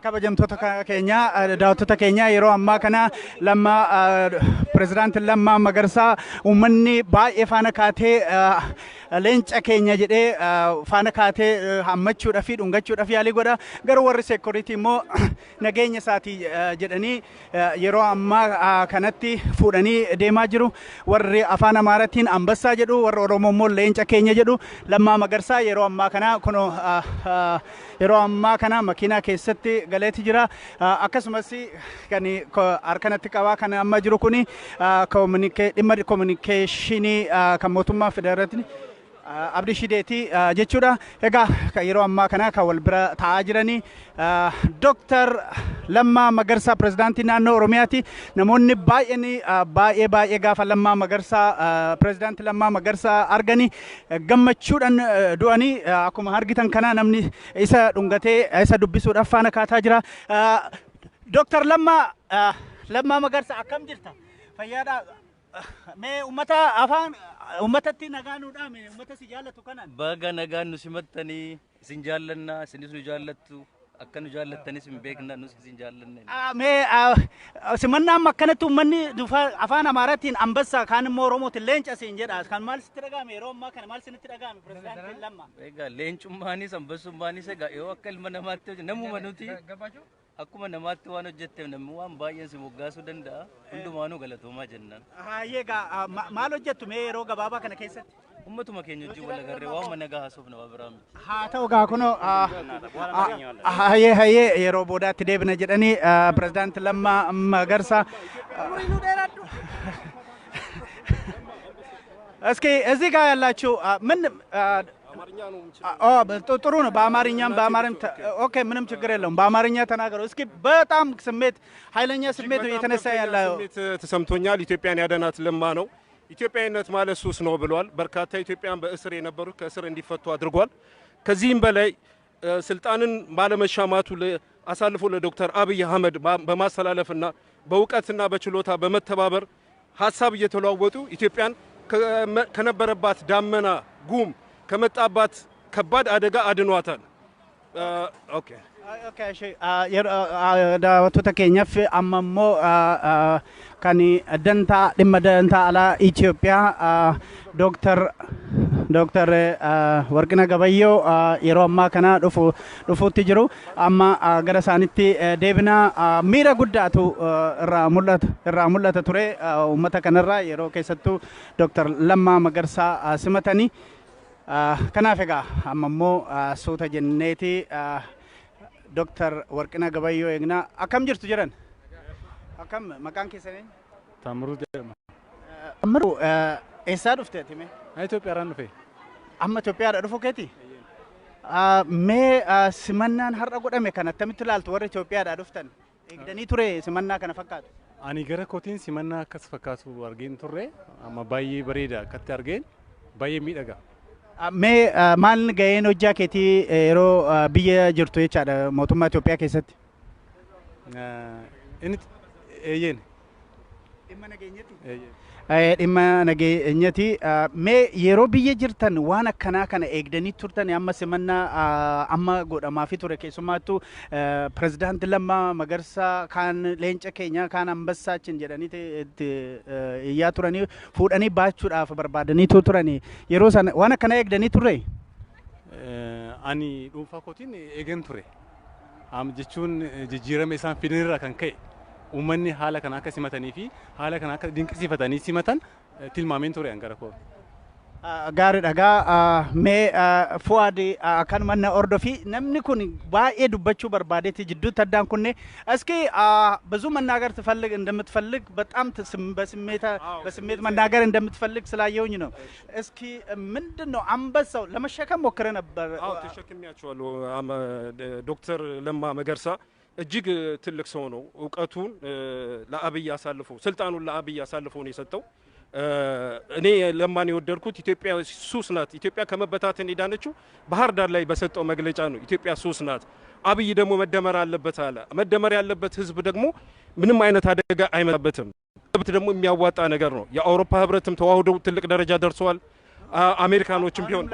kabajamtoota keenya daawwattoota keenya yeroo ammaa kana lamma pirezidaantiin Lammaa Magarsaa uummanni baay'ee faana kaatee leenca keenya jedhee faana kaatee hammachuudhaa fi dhungachuudhaaf yaalii godha garuu warri seekuritii immoo nageenya isaatii jedhanii yeroo ammaa kanatti fuudhanii deemaa jiru warri afaan Amaaraatiin ambassaa jedhu warri Oromoo immoo leenca keenya jedhu Lammaa Magarsaa yeroo ammaa kana kuno yeroo ammaa kana makiinaa keessatti galeeti jira akkasumas kan harkanatti qabaa kan amma jiru kuni dhimma communication kan mootummaa federaalaatiin Abdi Shideeti jechuudha egaa yeroo ammaa kana kan wal bira taa'aa jiranii Dr. Lammaa Magarsaa pirezidaantii naannoo Oromiyaati namoonni baay'ee gaafa Lammaa Magarsaa pirezidaantii Lammaa Magarsaa arganii gammachuudhaan du'anii akkuma argitan kana namni isa dhungatee isa dubbisuudhaaf faana kaataa jira Dr. Lammaa Magarsaa akkam jirta fayyaadhaa mee ummata afaan ummatatti nagaanuudha mee ummata si jaallatu kanaan baga nagaannu simattanii isin jaallanna isinis nu jaallattu akka nu jaallattanis hin beekna nus isin jaallanne mee simannaan akkanatti ummanni afaan Amaaraatiin ambassaa kaan immoo Oromootiin leenca siin jedha kan maal sitti dhagahame yeroo ammaa kana maal sitti dhagahame pirezidaantiin Lammaa egaa leencummaanis ambasummaanis egaa yoo akka ilma namaatti namuma nuti akkuma namaatti waan hojjetteef namni waan baay'een si moggaasuu danda'a hundumaanuu galatoomaa jennaan egaa maal hojjettu mee yeroo gabaabaa kana keessatti ummatuma keenya wajjin wal agarree waan mana gahaa soofna waa biraa miti haa ta'u gaa kunoo hayyee yeroo boodaatti deebina jedhanii pirezidaantii Lammaa Magarsaa እስኪ እዚህ ጋር ያላችሁ ምን ጥሩ ነው በአማርኛም በአማርኛም ኦኬ ምንም ችግር የለውም በአማርኛ ተናገሩ እስኪ በጣም ስሜት ኃይለኛ ስሜት የተነሳ ያለው ስሜት ተሰምቶኛል ኢትዮጵያን ያደናት ለማ ነው ኢትዮጵያዊነት ማለት ሱስ ነው ብሏል በርካታ ኢትዮጵያን በእስር የነበሩ ከእስር እንዲፈቱ አድርጓል ከዚህም በላይ ስልጣንን ባለመሻማቱ አሳልፎ ለዶክተር አብይ አህመድ በማስተላለፍና በእውቀትና በችሎታ በመተባበር ሐሳብ እየተለዋወጡ ኢትዮጵያን ከነበረባት ዳመና ጉም ከመጣባት ከባድ አደጋ አድኗታል ኦኬ daawwattoota keenyaaf amma immoo kan dhimma dantaa alaa Itoophiyaa Dr. Warqina Gabayyoo yeroo ammaa kana dhufuutti jiru amma gara isaanitti deebina miira guddaatu irraa mul'ata ture uummata kanarraa yeroo keessattuu Dr. Lammaa Magarsaa simatanii kanaaf egaa amma immoo suuta jenneeti Dr. Warqina Gabayyoo eegna akkam jirtu jedhan akkam maqaan keessanii Tamru jedhama Tamru eessaa dhufteeti mee Itoophiyaarraa dhufe amma Itoophiyaadhaa dhufuu keeti mee simannaan har'a godhame kan attamitti ilaaltu warri Itoophiyaadhaa dhuftan eegdanii ture simannaa kana fakkaatu ani gara kootiin simannaa akkas fakkaatu argeen turre amma baay'ee bareeda akkatti argeen baay'ee miidhaga mee maal ga'een hojjaa keetii yeroo biyya jirtu jechaadha mootummaa Itoophiyaa keessatti inni eeyyeen dhimma nageenyatti dhimma nageenyatti mee yeroo biyya jirtan waan akkanaa kana eegdanii turtan amma simannaa amma godhamaafi ture keessumaattuu pirezidaantii Lammaa Magarsaa kaan leenca keenya kaan ambassaachin jedhanii iyyaa turanii fuudhanii baachuudhaaf barbaadanii turanii yeroo sana waan akkanaa eegdanii turre ani dhuunfaa kootiin eegen ture jechuun jijjiirama isaan fidanirraa kan ka'e uummanni haala kana akka simatanii fi haala kana akka dinqisiifatanii simatan tilmaameen ture angara koo gaarii dhagaa mee Fuwaad akkanuma na ordofi namni kun baay'ee dubbachuu barbaadeeti jidduutti addaan kunne እስኪ ብዙ መናገር ትፈልግ እንደምትፈልግ በጣም በስሜት መናገር እንደምትፈልግ ስላየውኝ ነው እስኪ ምንድነው አንበሳው ለመሸከም ሞክረ ነበር ተሸክሚያቸዋለሁ ዶክተር ለማ መገርሳ እጅግ ትልቅ ሰው ነው ዕውቀቱን ለአብይ አሳልፎ ስልጣኑን ለአብይ አሳልፎ ነው የሰጠው እኔ ለማን የወደድኩት ኢትዮጵያ ሱስ ናት ኢትዮጵያ ከመበታተን ሄዳነችው ባህር ዳር ላይ በሰጠው መግለጫ ነው ኢትዮጵያ ሱስ ናት አብይ ደግሞ መደመር አለበት አለ መደመር ያለበት ህዝብ ደግሞ ምንም አይነት አደጋ አይመጣበትም ህብረት ደግሞ የሚያዋጣ ነገር ነው የአውሮፓ ህብረትም ተዋህዶ ትልቅ ደረጃ ደርሷል አሜሪካኖችም ቢሆን